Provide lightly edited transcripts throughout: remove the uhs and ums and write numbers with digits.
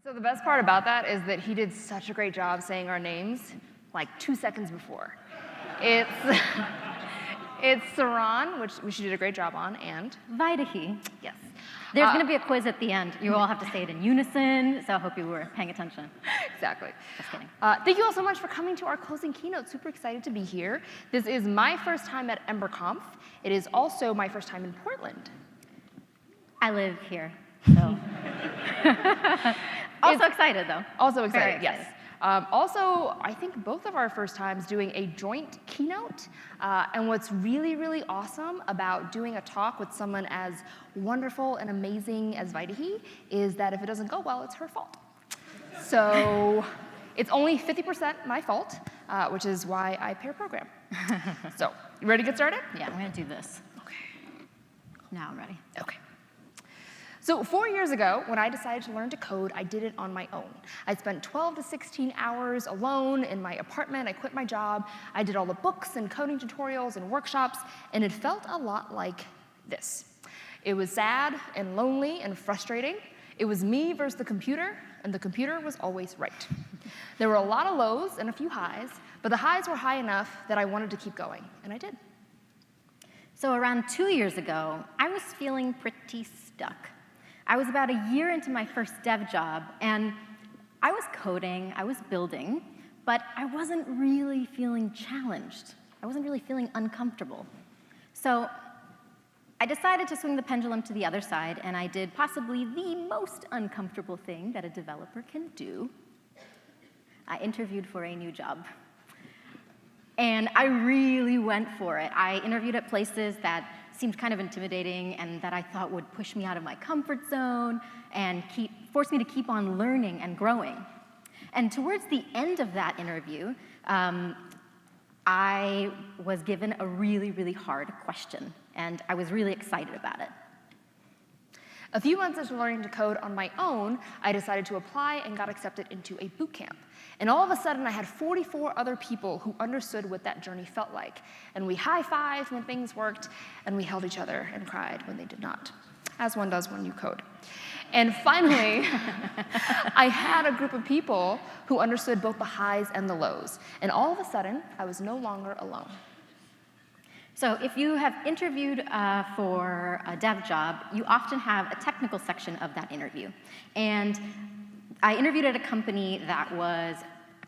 So the best part about that is that he did such a great job saying our names like 2 seconds before. It's, it's Saron, which you did a great job on, and Vaidehi. yes. There's going to be a quiz at the end. You all have to say it in unison, so I hope you were paying attention. Exactly. Just kidding. Thank you all so much for coming to our closing keynote. Super excited to be here. This is my first time at EmberConf. It is also my first time in Portland. I live here, so. Also excited, though. Also excited, Very excited. yes. Also, I think both of our first times doing a joint keynote. And what's really, really awesome about doing a talk with someone as wonderful and amazing as Vaidehi is that if it doesn't go well, it's her fault. So it's only 50% my fault, which is why I pair program. So, you ready to get started? Yeah, I'm going to do this. Okay. Now I'm ready. Okay. So 4 years ago, when I decided to learn to code, I did it on my own. I spent 12 to 16 hours alone in my apartment. I quit my job. I did all the books and coding tutorials and workshops, and it felt a lot like this. It was sad and lonely and frustrating. It was me versus the computer, and the computer was always right. There were a lot of lows and a few highs, but the highs were high enough that I wanted to keep going, and I did. So around 2 years ago, I was feeling pretty stuck. I was about a year into my first dev job, and I was coding, I was building, but I wasn't really feeling challenged. I wasn't really feeling uncomfortable. So I decided to swing the pendulum to the other side, and I did possibly the most uncomfortable thing that a developer can do. I interviewed for a new job. And I really went for it. I interviewed at places that seemed kind of intimidating and that I thought would push me out of my comfort zone and force me to keep on learning and growing. And towards the end of that interview, I was given a really, really hard question, and I was really excited about it. A few months into learning to code on my own, I decided to apply and got accepted into a boot camp. And all of a sudden, I had 44 other people who understood what that journey felt like. And we high-fived when things worked, and we held each other and cried when they did not, as one does when you code. And finally, I had a group of people who understood both the highs and the lows. And all of a sudden, I was no longer alone. So if you have interviewed for a dev job, you often have a technical section of that interview. And I interviewed at a company that was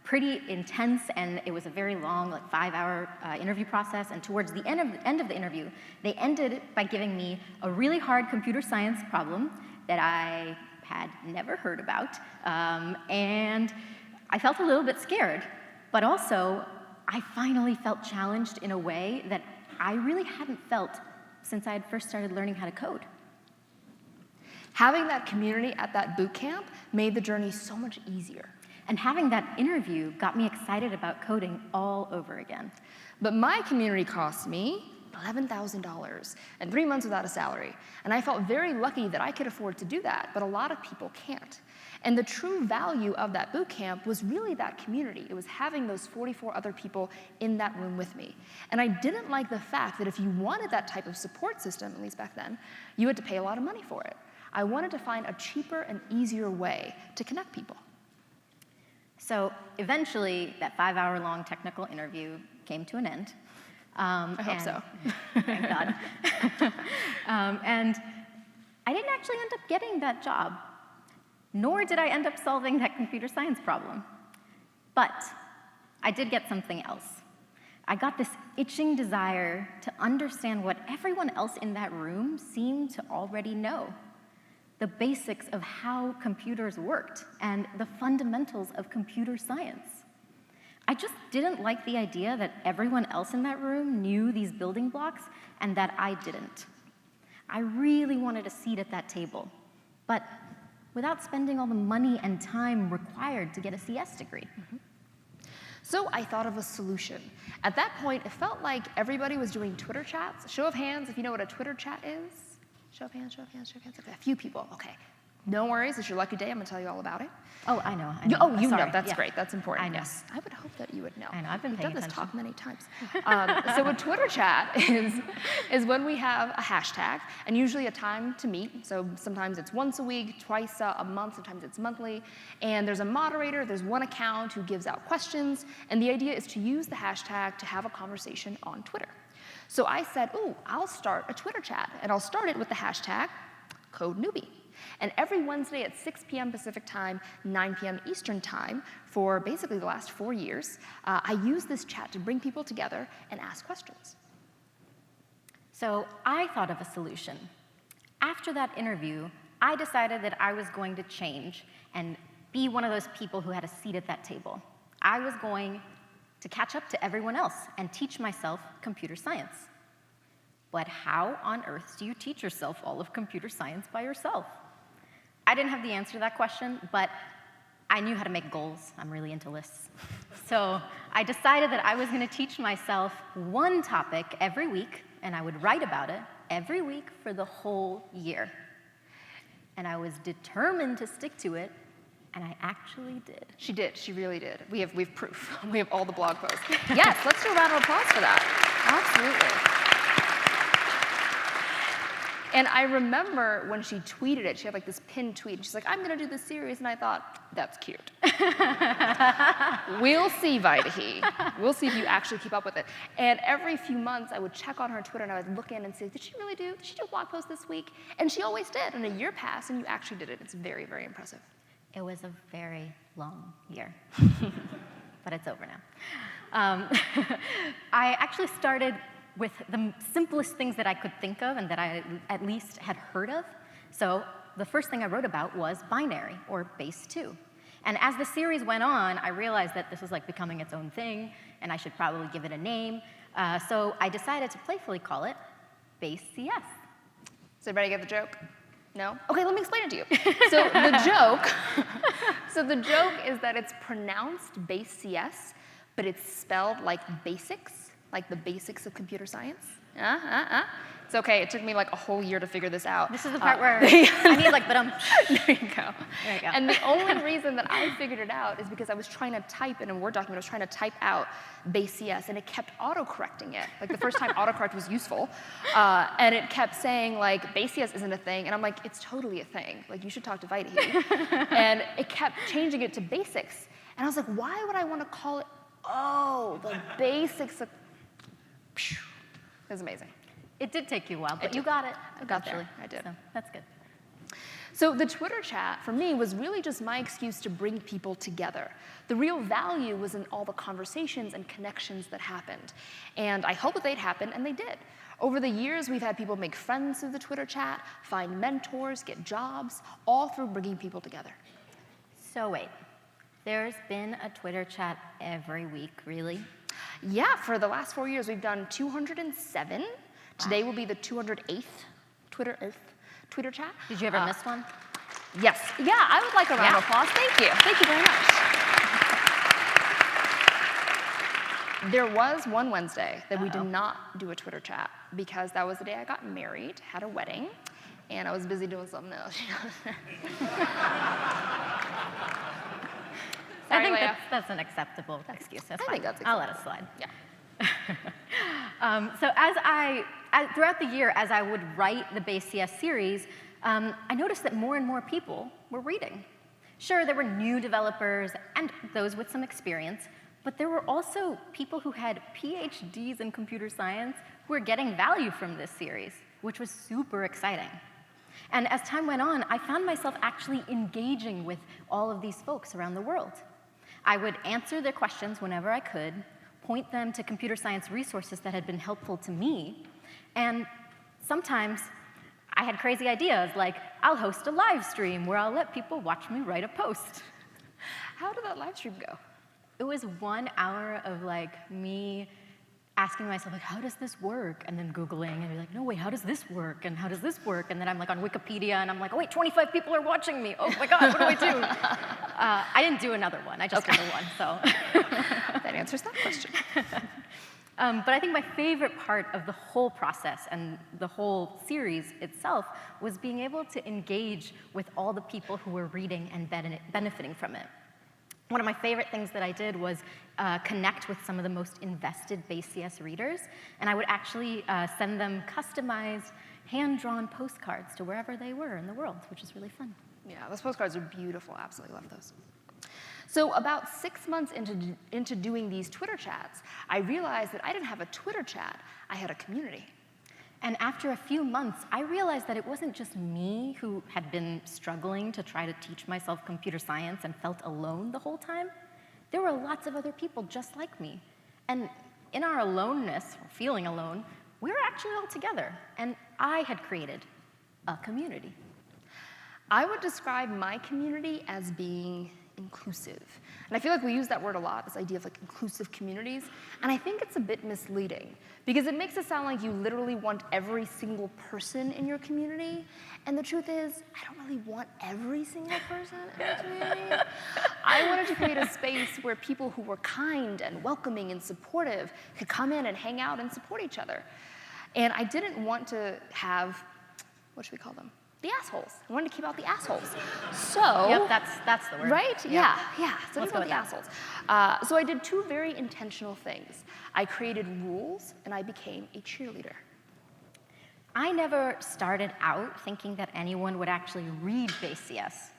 pretty intense, and it was a very long, like 5-hour interview process. And towards the end of the interview, they ended by giving me a really hard computer science problem that I had never heard about. And I felt a little bit scared, but also I finally felt challenged in a way that I really hadn't felt since I had first started learning how to code. Having that community at that boot camp made the journey so much easier. And having that interview got me excited about coding all over again. But my community cost me $11,000 and 3 months without a salary. And I felt very lucky that I could afford to do that, but a lot of people can't. And the true value of that boot camp was really that community. It was having those 44 other people in that room with me. And I didn't like the fact that if you wanted that type of support system, at least back then, you had to pay a lot of money for it. I wanted to find a cheaper and easier way to connect people. So eventually, that 5-hour-long technical interview came to an end. I hope so. Thank God. And I didn't actually end up getting that job, nor did I end up solving that computer science problem. But I did get something else. I got this itching desire to understand what everyone else in that room seemed to already know. The basics of how computers worked and the fundamentals of computer science. I just didn't like the idea that everyone else in that room knew these building blocks and that I didn't. I really wanted a seat at that table, but without spending all the money and time required to get a CS degree. So I thought of a solution. At that point, it felt like everybody was doing Twitter chats. Show of hands if you know what a Twitter chat is. Show of hands, show of hands, show of hands. Okay, a few people, okay. No worries, it's your lucky day. I'm gonna tell you all about it. Oh, I know. Oh, you Sorry. know, that's Yeah. great, that's important. I know. Yes, I would hope that you would know. I know, I've been We've paying done this attention. talk many times. So a Twitter chat is when we have a hashtag, and usually a time to meet. So sometimes it's once a week, twice a month, sometimes it's monthly. And there's a moderator, there's one account who gives out questions, and the idea is to use the hashtag to have a conversation on Twitter. So I said, ooh, I'll start a Twitter chat, and I'll start it with the hashtag CodeNewbie. And every Wednesday at 6 p.m. Pacific time, 9 p.m. Eastern time, for basically the last 4 years, I use this chat to bring people together and ask questions. So I thought of a solution. After that interview, I decided that I was going to change and be one of those people who had a seat at that table. I was going to catch up to everyone else and teach myself computer science. But how on earth do you teach yourself all of computer science by yourself? I didn't have the answer to that question, but I knew how to make goals. I'm really into lists. So I decided that I was going to teach myself one topic every week, and I would write about it every week for the whole year. And I was determined to stick to it, and I actually did. She did, she really did. We have proof. We have all the blog posts. Yes, let's do a round of applause for that. Absolutely. And I remember when she tweeted it, she had like this pinned tweet, and she's like, I'm gonna do this series, and I thought, that's cute. We'll see, Vaidehi. We'll see if you actually keep up with it. And every few months, I would check on her Twitter, and I would look in and say, did she do a blog post this week? And she always did, and a year passed, and you actually did it. It's very, very impressive. It was a very long year, but it's over now. I actually started with the simplest things that I could think of and that I at least had heard of. So the first thing I wrote about was binary, or base 2. And as the series went on, I realized that this was like becoming its own thing, and I should probably give it a name. So I decided to playfully call it base CS. Does everybody get the joke? No? Okay, let me explain it to you. So the joke is that it's pronounced base CS, but it's spelled like basics, like the basics of computer science. It's okay, it took me like a whole year to figure this out. This is the part where I need like, but There you go. There you go. And the only reason that I figured it out is because I was trying to type in a Word document, I was trying to type out base CS, and it kept auto-correcting it. Like the first time autocorrect was useful, and it kept saying like, base CS isn't a thing, and I'm like, it's totally a thing. Like, you should talk to Vaidehi. And it kept changing it to basics. And I was like, why would I want to call it, oh, the basics of, phew. It was amazing. It did take you a while, but you got it. I got there. I did. So that's good. So the Twitter chat, for me, was really just my excuse to bring people together. The real value was in all the conversations and connections that happened. And I hoped that they'd happen, and they did. Over the years, we've had people make friends through the Twitter chat, find mentors, get jobs, all through bringing people together. So wait, there's been a Twitter chat every week, really? Yeah, for the last 4 years, we've done 207. Today will be the 208th Twitter chat. Did you ever miss one? Yes. Yeah, I would like a round of applause. Thank you. Thank you very much. There was one Wednesday that we did not do a Twitter chat because that was the day I got married, had a wedding, and I was busy doing something else. I think that's an acceptable excuse. That's fine. I think that's acceptable. I'll let it slide. Yeah. So throughout the year, as I would write the base CS series, I noticed that more and more people were reading. Sure, there were new developers and those with some experience, but there were also people who had PhDs in computer science who were getting value from this series, which was super exciting. And as time went on, I found myself actually engaging with all of these folks around the world. I would answer their questions whenever I could, point them to computer science resources that had been helpful to me, and sometimes I had crazy ideas, like I'll host a live stream where I'll let people watch me write a post. How did that live stream go? It was 1 hour of like me asking myself, like, how does this work? And then Googling and be like, no, wait, how does this work? And how does this work? And then I'm like on Wikipedia and I'm like, oh wait, 25 people are watching me. Oh my God, what do I do? I didn't do another one, I just did the one, so. That answers that question. But I think my favorite part of the whole process and the whole series itself was being able to engage with all the people who were reading and benefiting from it. One of my favorite things that I did was connect with some of the most invested BaseCS readers, and I would actually send them customized, hand-drawn postcards to wherever they were in the world, which is really fun. Yeah, those postcards are beautiful. Absolutely love those. So about 6 months into doing these Twitter chats, I realized that I didn't have a Twitter chat, I had a community. And after a few months, I realized that it wasn't just me who had been struggling to try to teach myself computer science and felt alone the whole time. There were lots of other people just like me. And in our aloneness, or feeling alone, we were actually all together. And I had created a community. I would describe my community as being inclusive. And I feel like we use that word a lot, this idea of like inclusive communities, and I think it's a bit misleading because it makes it sound like you literally want every single person in your community, and the truth is, I don't really want every single person in the community. I wanted to create a space where people who were kind and welcoming and supportive could come in and hang out and support each other. And I didn't want to have, what should we call them? The assholes. I wanted to keep out the assholes. So, Yep, that's the word. right? Yep. Yeah. So Let's keep go out the with assholes. So I did two very intentional things. I created rules, and I became a cheerleader. I never started out thinking that anyone would actually read BaseCS.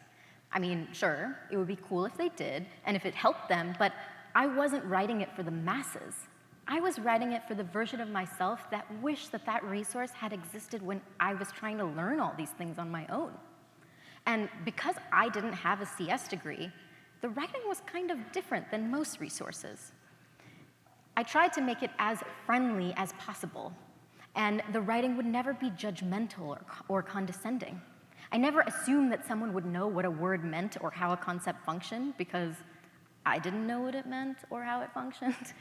I mean, sure, it would be cool if they did, and if it helped them, but I wasn't writing it for the masses. I was writing it for the version of myself that wished that that resource had existed when I was trying to learn all these things on my own. And because I didn't have a CS degree, the writing was kind of different than most resources. I tried to make it as friendly as possible, and the writing would never be judgmental or condescending. I never assumed that someone would know what a word meant or how a concept functioned, because I didn't know what it meant or how it functioned.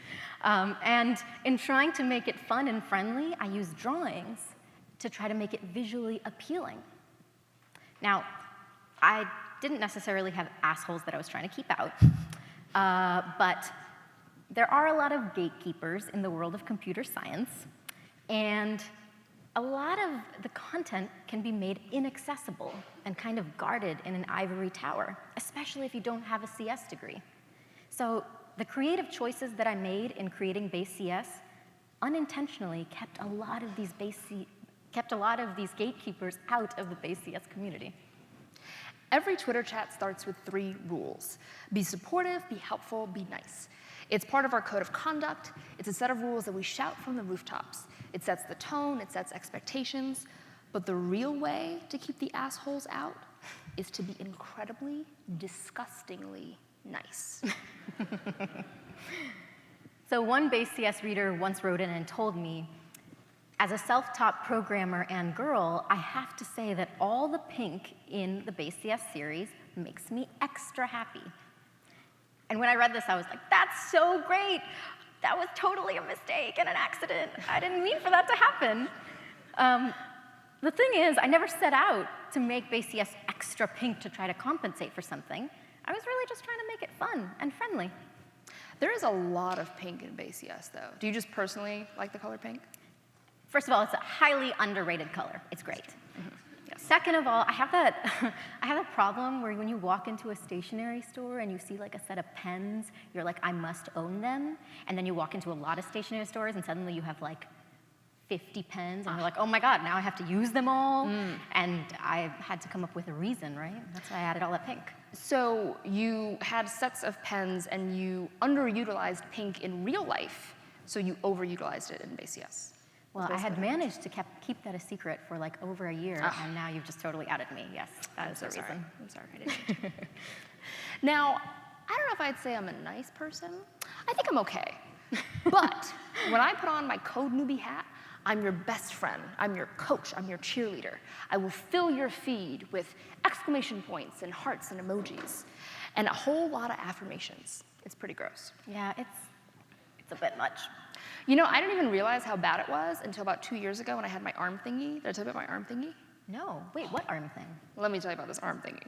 And in trying to make it fun and friendly, I used drawings to try to make it visually appealing. Now, I didn't necessarily have assholes that I was trying to keep out, but there are a lot of gatekeepers in the world of computer science, and a lot of the content can be made inaccessible and kind of guarded in an ivory tower, especially if you don't have a CS degree. So the creative choices that I made in creating BaseCS unintentionally kept a lot of these gatekeepers out of the BaseCS community. Every Twitter chat starts with 3 rules. Be supportive, be helpful, be nice. It's part of our code of conduct. It's a set of rules that we shout from the rooftops. It sets the tone, it sets expectations, but the real way to keep the assholes out is to be incredibly, disgustingly nice. So one BaseCS reader once wrote in and told me, as a self-taught programmer and girl, I have to say that all the pink in the BaseCS series makes me extra happy. And when I read this, I was like, that's so great. That was totally a mistake and an accident. I didn't mean for that to happen. The thing is, I never set out to make BaseCS extra pink to try to compensate for something. I was really just trying to make it fun and friendly. There is a lot of pink in BaseCS, though. Do you just personally like the color pink? First of all, it's a highly underrated color. It's great. Mm-hmm. Yes. Second of all, I have that problem where when you walk into a stationery store and you see like a set of pens, you're like, I must own them. And then you walk into a lot of stationery stores and suddenly you have like 50 pens, and you're like, oh my God, now I have to use them all. And I had to come up with a reason, right? That's why I added all that pink. So you had sets of pens and you underutilized pink in real life, so you overutilized it in BaseCS. Well, I had managed to keep that a secret for like over a year, and now you've just totally outed me. Yes, that is the reason. I'm sorry, I didn't. Now, I don't know if I'd say I'm a nice person. I think I'm okay. But when I put on my code newbie hat, I'm your best friend, I'm your coach, I'm your cheerleader. I will fill your feed with exclamation points and hearts and emojis, and a whole lot of affirmations. It's pretty gross. Yeah, it's a bit much. You know, I didn't even realize how bad it was until about 2 years ago when I had my arm thingy. Did I tell you about my arm thingy? No, wait, what arm thing? Let me tell you about this arm thingy.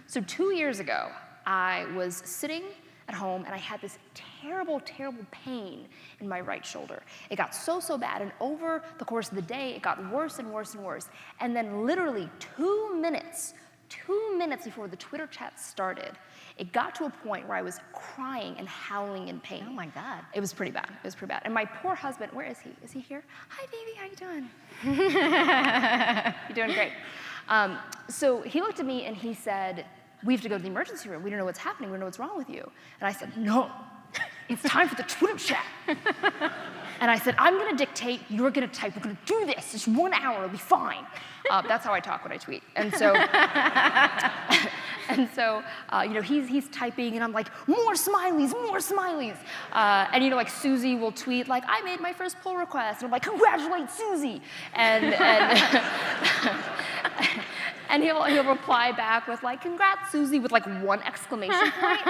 So 2 years ago, I was sitting at home, and I had this terrible, terrible pain in my right shoulder. It got so bad, and over the course of the day, it got worse and worse and worse. And then literally 2 minutes before the Twitter chat started, it got to a point where I was crying and howling in pain. Oh my God. It was pretty bad. It was pretty bad. And my poor husband, where is he? Is he here? Hi, baby, how you doing? You're doing great. So he looked at me and he said, we have to go to the emergency room. We don't know what's happening. We don't know what's wrong with you. And I said, no, it's time for the Twitter chat. And I said, I'm going to dictate, you're going to type, we're going to do this. It's 1 hour, it'll be fine. That's how I talk when I tweet. And so, he's typing, and I'm like, more smileys, more smileys. And like Susie will tweet, like, I made my first pull request. And I'm like, congratulate Susie. And he'll reply back with like, congrats, Susie, with like 1 exclamation point.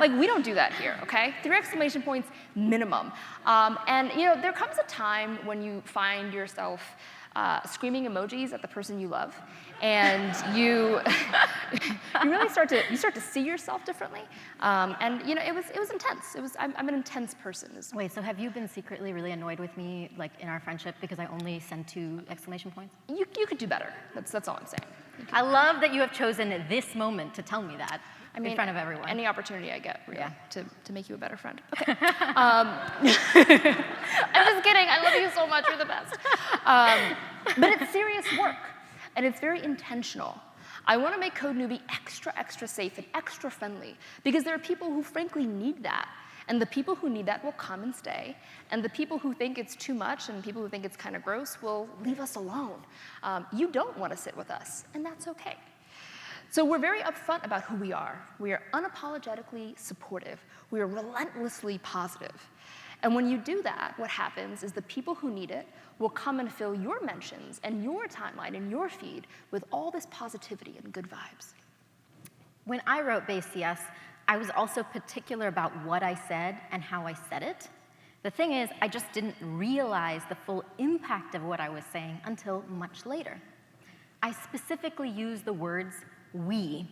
Like, we don't do that here, okay? 3 exclamation points minimum. There comes a time when you find yourself screaming emojis at the person you love, and you really start to see yourself differently. It was intense. I'm an intense person. Wait, so have you been secretly really annoyed with me, like in our friendship, because I only send 2 exclamation points? You could do better. That's all I'm saying. I love that you have chosen this moment to tell me that in front of everyone. Any opportunity I get, really, to make you a better friend. Okay. I'm just kidding. I love you so much. You're the best. But it's serious work, and it's very intentional. I want to make Code Newbie extra safe and extra friendly, because there are people who frankly need that. And the people who need that will come and stay. And the people who think it's too much and people who think it's kind of gross will leave us alone. You don't want to sit with us, and that's okay. So we're very upfront about who we are. We are unapologetically supportive. We are relentlessly positive. And when you do that, what happens is the people who need it will come and fill your mentions and your timeline and your feed with all this positivity and good vibes. When I wrote Base CS, I was also particular about what I said and how I said it. The thing is, I just didn't realize the full impact of what I was saying until much later. I specifically used the words we,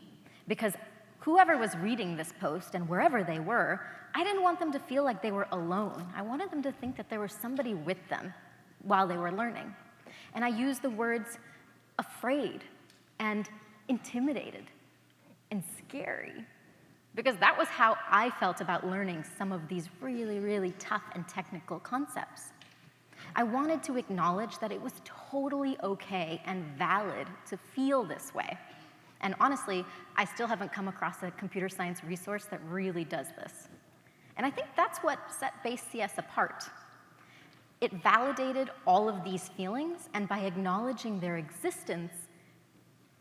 because whoever was reading this post and wherever they were, I didn't want them to feel like they were alone. I wanted them to think that there was somebody with them while they were learning. And I used the words afraid and intimidated and scary, because that was how I felt about learning some of these really tough and technical concepts. I wanted to acknowledge that it was totally okay and valid to feel this way. And honestly, I still haven't come across a computer science resource that really does this. And I think that's what set Base CS apart. It validated all of these feelings, and by acknowledging their existence,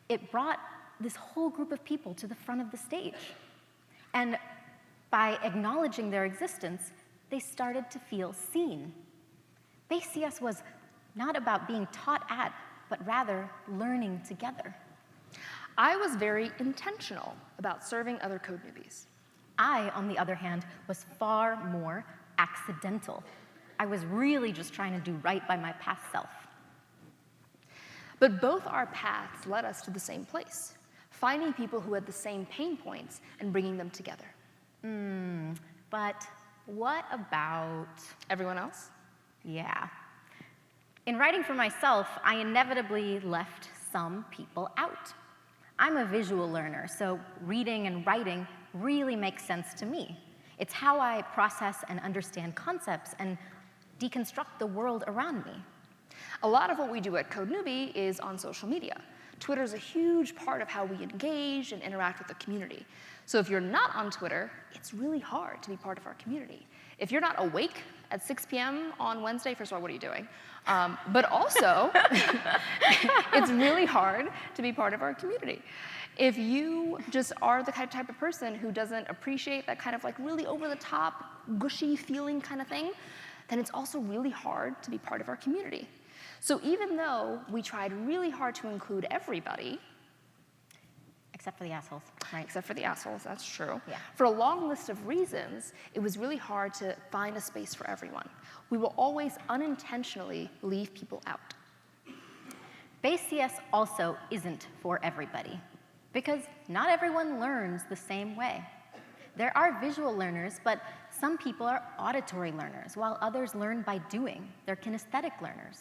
it brought this whole group of people to the front of the stage. And by acknowledging their existence, they started to feel seen. Base CS was not about being taught at, but rather learning together. I was very intentional about serving other code newbies. I, on the other hand, was far more accidental. I was really just trying to do right by my past self. But both our paths led us to the same place, finding people who had the same pain points and bringing them together. But what about everyone else? Yeah. In writing for myself, I inevitably left some people out. I'm a visual learner, so reading and writing really makes sense to me. It's how I process and understand concepts and deconstruct the world around me. A lot of what we do at Code Newbie is on social media. Twitter is a huge part of how we engage and interact with the community. So if you're not on Twitter, it's really hard to be part of our community. If you're not awake at 6 p.m. on Wednesday, first of all, what are you doing? But also, it's really hard to be part of our community. If you just are the type of person who doesn't appreciate that kind of like really over-the-top, gushy feeling kind of thing, then it's also really hard to be part of our community. So even though we tried really hard to include everybody, except for the assholes, right? Except for the assholes, that's true. Yeah. For a long list of reasons, it was really hard to find a space for everyone. We will always unintentionally leave people out. Base CS also isn't for everybody, because not everyone learns the same way. There are visual learners, but some people are auditory learners, while others learn by doing. They're kinesthetic learners.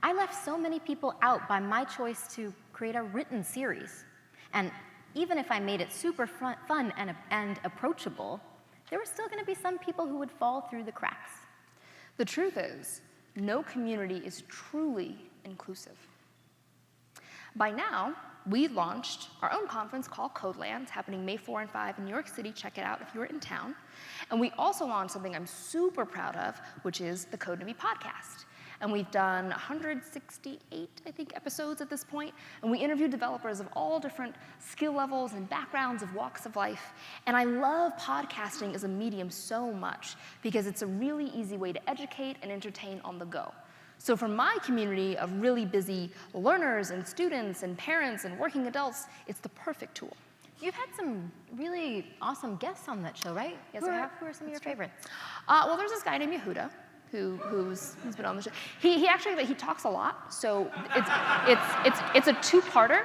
I left so many people out by my choice to create a written series. And even if I made it super fun and approachable, there were still going to be some people who would fall through the cracks. The truth is, no community is truly inclusive. By now, we launched our own conference called Codeland, happening May 4 and 5 in New York City. Check it out if you're in town. And we also launched something I'm super proud of, which is the Code Newbie podcast. And we've done 168, I think, episodes at this point. And we interviewed developers of all different skill levels and backgrounds of walks of life. And I love podcasting as a medium so much because it's a really easy way to educate and entertain on the go. So for my community of really busy learners and students and parents and working adults, it's the perfect tool. You've had some really awesome guests on that show, right? Yes, I have. Who are some of your favorites? Well, there's this guy named Yehuda, who's been on the show. He actually talks a lot, so it's a two-parter.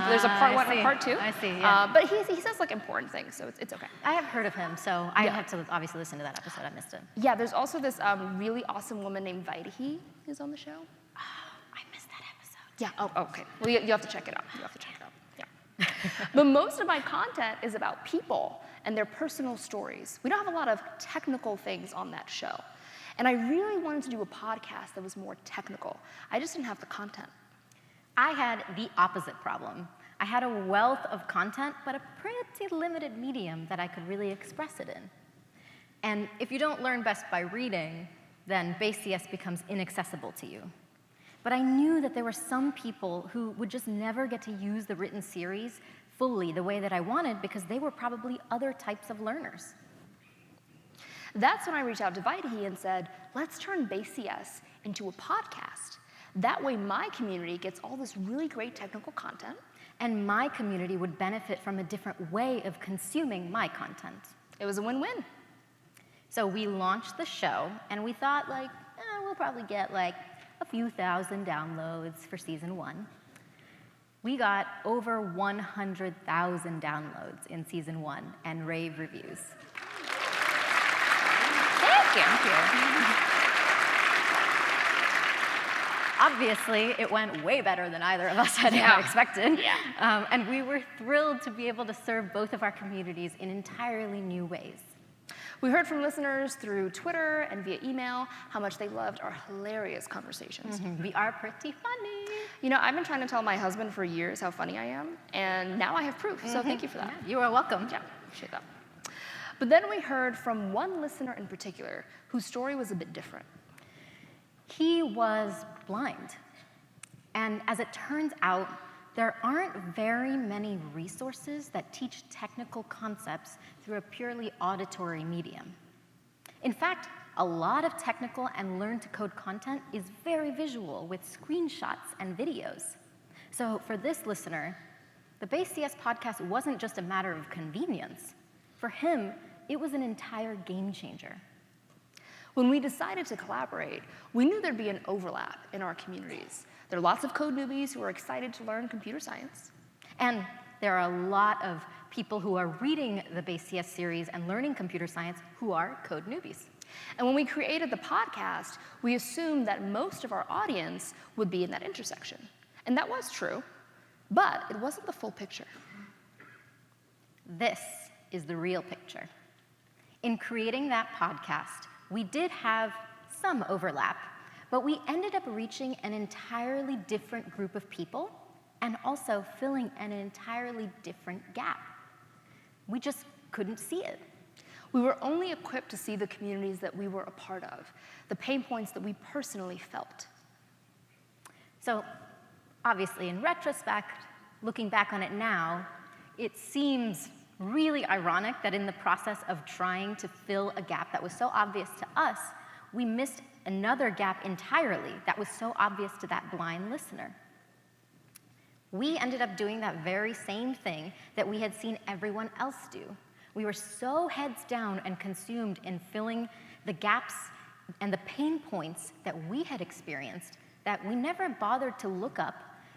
There's a part one and a part two. I see. Yeah. But he says like important things, so it's okay. I have heard of him, so I have to obviously listen to that episode. I missed it. Yeah, there's also this really awesome woman named Vaidehi who's on the show. Oh, I missed that episode. Yeah. Oh, okay. Well, you have to check it out. You have to check it out. Yeah. But most of my content is about people and their personal stories. We don't have a lot of technical things on that show. And I really wanted to do a podcast that was more technical. I just didn't have the content. I had the opposite problem. I had a wealth of content, but a pretty limited medium that I could really express it in. And if you don't learn best by reading, then base CS becomes inaccessible to you. But I knew that there were some people who would just never get to use the written series fully the way that I wanted because they were probably other types of learners. That's when I reached out to Vaidehi and said, let's turn base CS into a podcast. That way my community gets all this really great technical content. And my community would benefit from a different way of consuming my content. It was a win-win. So we launched the show, and we thought, we'll probably get a few thousand downloads for season 1. We got over 100,000 downloads in season 1 and rave reviews. Thank you. Obviously, it went way better than either of us had expected. Yeah. And we were thrilled to be able to serve both of our communities in entirely new ways. We heard from listeners through Twitter and via email how much they loved our hilarious conversations. Mm-hmm. We are pretty funny. You know, I've been trying to tell my husband for years how funny I am, and now I have proof, so thank you for that. Yeah, you are welcome. Yeah, appreciate that. But then we heard from one listener in particular whose story was a bit different. He was blind. And as it turns out, there aren't very many resources that teach technical concepts through a purely auditory medium. In fact, a lot of technical and learn-to-code content is very visual with screenshots and videos. So for this listener, the Base CS podcast wasn't just a matter of convenience. For him, it was an entire game changer. When we decided to collaborate, we knew there'd be an overlap in our communities. There are lots of code newbies who are excited to learn computer science. And there are a lot of people who are reading the Base CS series and learning computer science who are code newbies. And when we created the podcast, we assumed that most of our audience would be in that intersection. And that was true, but it wasn't the full picture. This is the real picture. In creating that podcast, we did have some overlap, but we ended up reaching an entirely different group of people and also filling an entirely different gap. We just couldn't see it. We were only equipped to see the communities that we were a part of, the pain points that we personally felt. So obviously, in retrospect, looking back on it now, it seems really ironic that in the process of trying to fill a gap that was so obvious to us, we missed another gap entirely that was so obvious to that blind listener. We ended up doing that very same thing that we had seen everyone else do. We were so heads down and consumed in filling the gaps and the pain points that we had experienced that we never bothered to look up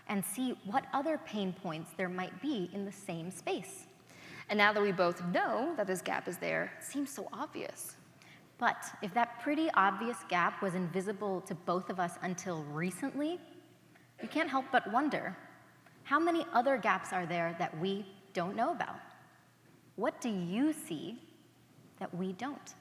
and see what other pain points there might be in the same space. And now that we both know that this gap is there, it seems so obvious. But if that pretty obvious gap was invisible to both of us until recently, you can't help but wonder, how many other gaps are there that we don't know about? What do you see that we don't?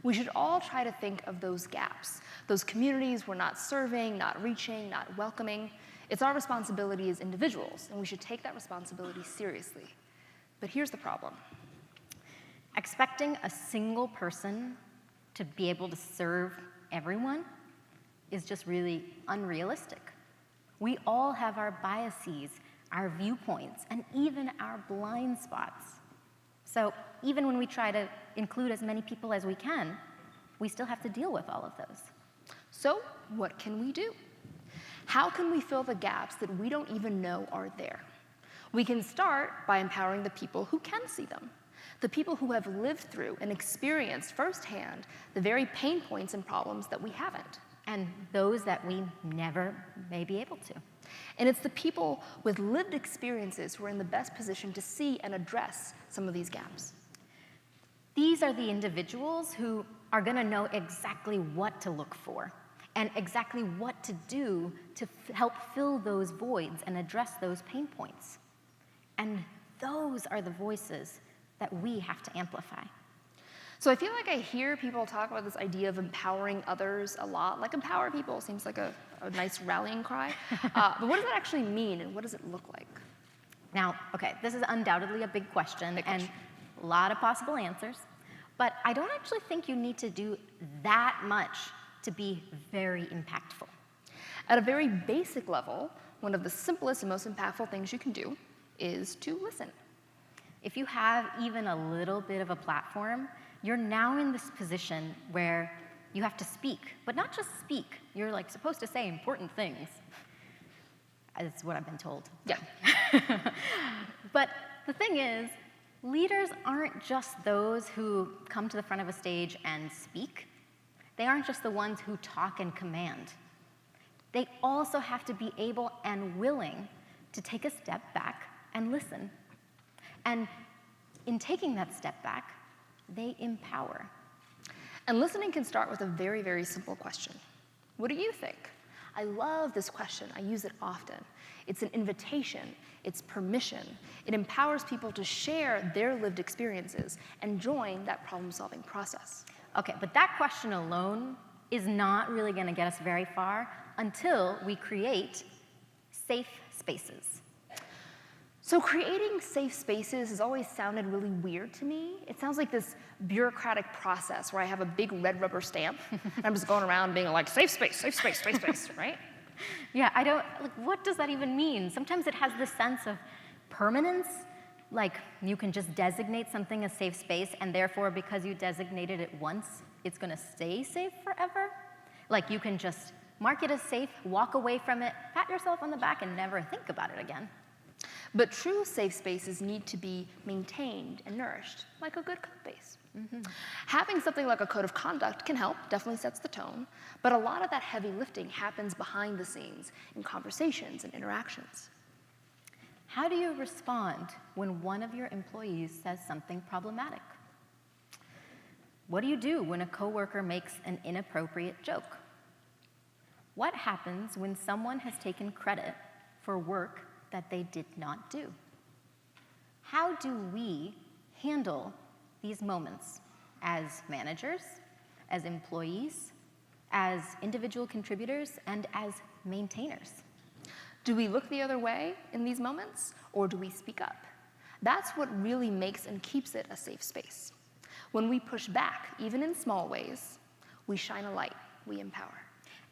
We should all try to think of those gaps, those communities we're not serving, not reaching, not welcoming. It's our responsibility as individuals, and we should take that responsibility seriously. But here's the problem. Expecting a single person to be able to serve everyone is just really unrealistic. We all have our biases, our viewpoints, and even our blind spots. So even when we try to include as many people as we can, we still have to deal with all of those. So what can we do? How can we fill the gaps that we don't even know are there? We can start by empowering the people who can see them, the people who have lived through and experienced firsthand the very pain points and problems that we haven't. And those that we never may be able to. And it's the people with lived experiences who are in the best position to see and address some of these gaps. These are the individuals who are going to know exactly what to look for and exactly what to do to help fill those voids and address those pain points. And those are the voices that we have to amplify. So I feel like I hear people talk about this idea of empowering others a lot. Like, empower people seems like a nice rallying cry. But what does that actually mean, and what does it look like? Now, okay, this is undoubtedly a big question and a lot of possible answers. But I don't actually think you need to do that much to be very impactful. At a very basic level, one of the simplest and most impactful things you can do is to listen. If you have even a little bit of a platform, you're now in this position where you have to speak, but not just speak. You're like supposed to say important things. That's what I've been told. Yeah. But the thing is, leaders aren't just those who come to the front of a stage and speak. They aren't just the ones who talk and command. They also have to be able and willing to take a step back and listen. And in taking that step back, they empower. And listening can start with a very, very simple question. What do you think? I love this question. I use it often. It's an invitation. It's permission. It empowers people to share their lived experiences and join that problem-solving process. Okay, but that question alone is not really going to get us very far until we create safe spaces. So creating safe spaces has always sounded really weird to me. It sounds like this bureaucratic process where I have a big red rubber stamp and I'm just going around being like, safe space, safe space, safe space, right? Yeah, I don't, like, what does that even mean? Sometimes it has this sense of permanence, like you can just designate something a safe space and therefore because you designated it once, it's gonna stay safe forever. Like you can just mark it as safe, walk away from it, pat yourself on the back and never think about it again. But true safe spaces need to be maintained and nourished, like a good code base. Mm-hmm. Having something like a code of conduct can help, definitely sets the tone, but a lot of that heavy lifting happens behind the scenes in conversations and interactions. How do you respond when one of your employees says something problematic? What do you do when a coworker makes an inappropriate joke? What happens when someone has taken credit for work that they did not do? How do we handle these moments as managers, as employees, as individual contributors, and as maintainers? Do we look the other way in these moments, or do we speak up? That's what really makes and keeps it a safe space. When we push back, even in small ways, we shine a light, we empower.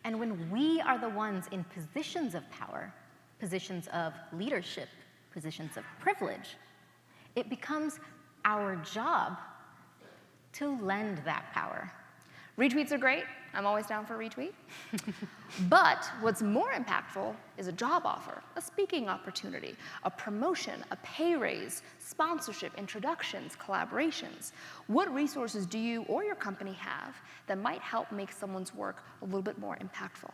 And when we are the ones in positions of power, positions of leadership, positions of privilege, it becomes our job to lend that power. Retweets are great. I'm always down for a retweet. But what's more impactful is a job offer, a speaking opportunity, a promotion, a pay raise, sponsorship, introductions, collaborations. What resources do you or your company have that might help make someone's work a little bit more impactful?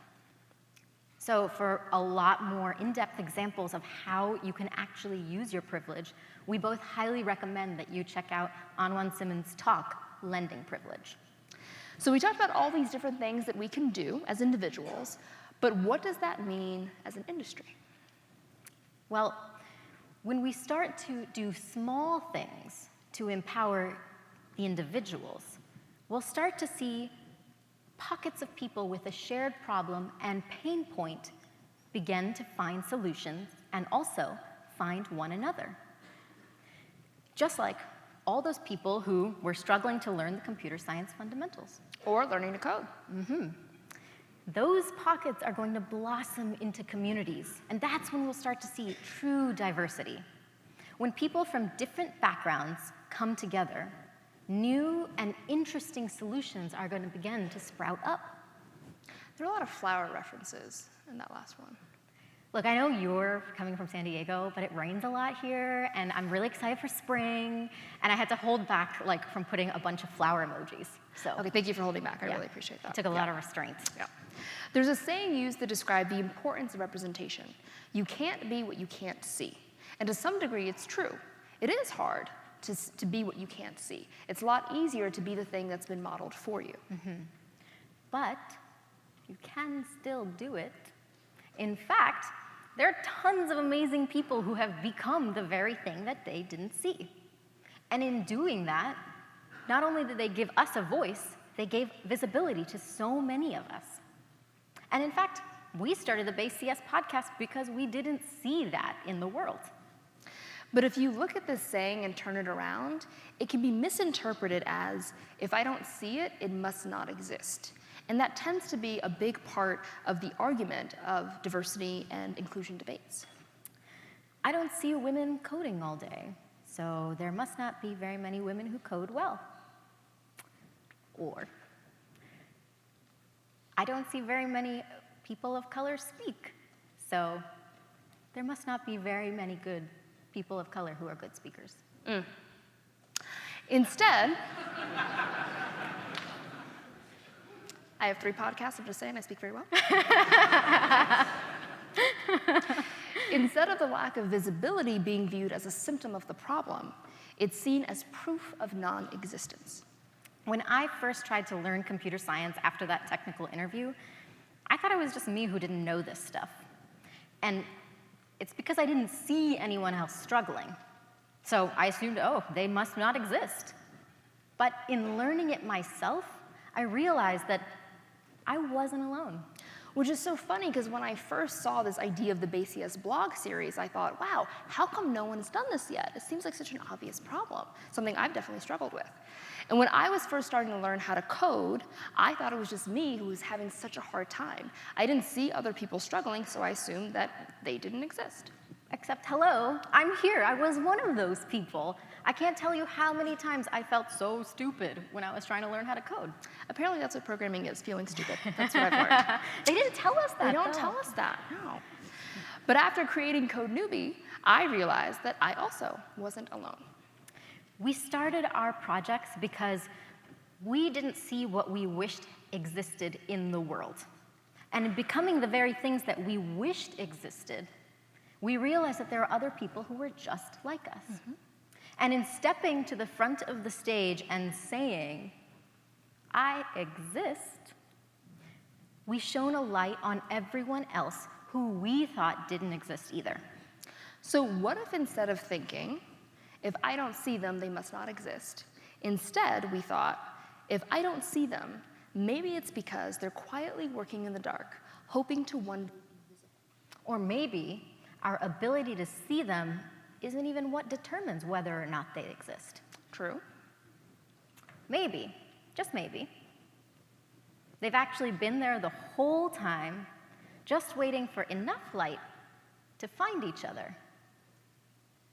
So for a lot more in-depth examples of how you can actually use your privilege, we both highly recommend that you check out Anwan Simmons' talk, Lending Privilege. So we talked about all these different things that we can do as individuals, but what does that mean as an industry? Well, when we start to do small things to empower the individuals, we'll start to see pockets of people with a shared problem and pain point begin to find solutions and also find one another. Just like all those people who were struggling to learn the computer science fundamentals. Or learning to code. Those pockets are going to blossom into communities, and that's when we'll start to see true diversity. When people from different backgrounds come together, new and interesting solutions are going to begin to sprout up. There are a lot of flower references in that last one. Look, I know you're coming from San Diego, but it rains a lot here, and I'm really excited for spring, and I had to hold back from putting a bunch of flower emojis. So, okay, thank you for holding back. I really appreciate that. It took a lot of restraint. Yeah. There's a saying used to describe the importance of representation. You can't be what you can't see. And to some degree, it's true. It is hard to be what you can't see. It's a lot easier to be the thing that's been modeled for you. But you can still do it. In fact, there are tons of amazing people who have become the very thing that they didn't see. And in doing that, not only did they give us a voice, they gave visibility to so many of us. And in fact, we started the Base CS podcast because we didn't see that in the world. But if you look at this saying and turn it around, it can be misinterpreted as, if I don't see it, it must not exist. And that tends to be a big part of the argument of diversity and inclusion debates. I don't see women coding all day, so there must not be very many women who code well. Or, I don't see very many people of color speak, so there must not be very many good people of color who are good speakers. Instead, I have 3 podcasts, I'm just saying, I speak very well. Instead of the lack of visibility being viewed as a symptom of the problem, it's seen as proof of non-existence. When I first tried to learn computer science after that technical interview, I thought it was just me who didn't know this stuff. And it's because I didn't see anyone else struggling. So I assumed, oh, they must not exist. But in learning it myself, I realized that I wasn't alone. Which is so funny, because when I first saw this idea of the Base CS blog series, I thought, wow, how come no one's done this yet? It seems like such an obvious problem, something I've definitely struggled with. And when I was first starting to learn how to code, I thought it was just me who was having such a hard time. I didn't see other people struggling, so I assumed that they didn't exist. Except, hello, I'm here. I was one of those people. I can't tell you how many times I felt so stupid when I was trying to learn how to code. Apparently that's what programming is, feeling stupid. That's what I've learned. They didn't tell us that, They don't though. tell us that, no. But after creating Code Newbie, I realized that I also wasn't alone. We started our projects because we didn't see what we wished existed in the world. And in becoming the very things that we wished existed, we realized that there are other people who were just like us. And in stepping to the front of the stage and saying, I exist, we shone a light on everyone else who we thought didn't exist either. So what if instead of thinking, if I don't see them, they must not exist, instead we thought, if I don't see them, maybe it's because they're quietly working in the dark, hoping to one day be visible. Or maybe our ability to see them isn't even what determines whether or not they exist. True. Maybe, just maybe, they've actually been there the whole time, just waiting for enough light to find each other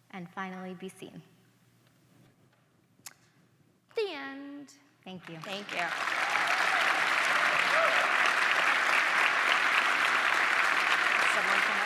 and finally be seen. The end. Thank you. Thank you. Someone can